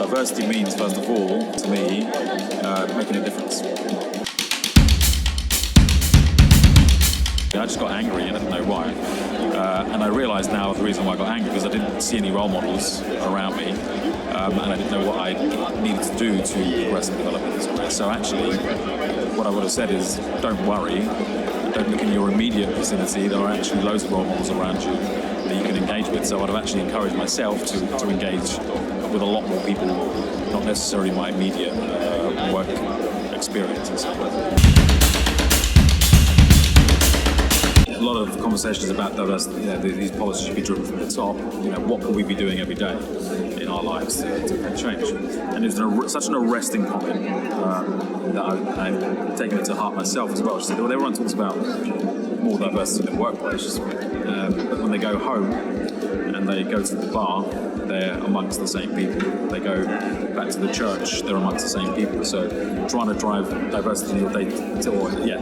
Diversity means, first of all, to me, making a difference. I just got angry and I didn't know why. And I realised now the reason why I got angry because I didn't see any role models around me, and I didn't know what I needed to do to progress and develop in this way. So actually, what I would have said is, don't worry, don't look in your immediate vicinity. There are actually loads of role models around you that you can engage with. So I'd have actually encouraged myself to engage with a lot more people, not necessarily my immediate work experiences. A lot of conversations about diversity, these policies should be driven from the top. What can we be doing every day in our lives to make change? And it was such an arresting comment that I've taken it to heart myself as well. She said, well, everyone talks about more diversity in the workplace, but when they go home and they go to the bar, they're amongst the same people. They go back to the church, they're amongst the same people. So trying to drive diversity in your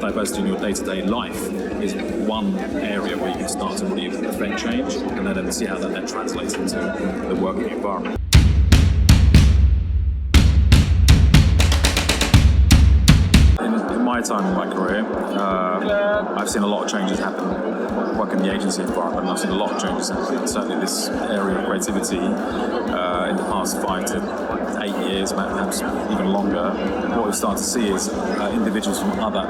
diversity in your day-to-day life is one area where you can start to really affect change, and then see how that then translates into the working environment. In my time in my career, I've seen a lot of changes happen. Working in the agency environment, and I've seen a lot of changes happen. Certainly this area of creativity in the past 5 to 8 years, perhaps even longer, what we've started to see is individuals from other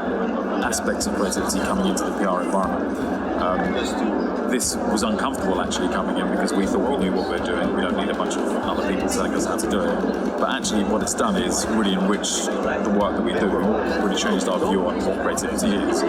aspects of creativity coming into the PR environment. This was uncomfortable actually coming in because we thought we knew what we were doing. We don't need a bunch of other people telling us how to do it. But actually what it's done is really enriched the work that we do, really changed our view on what creativity is.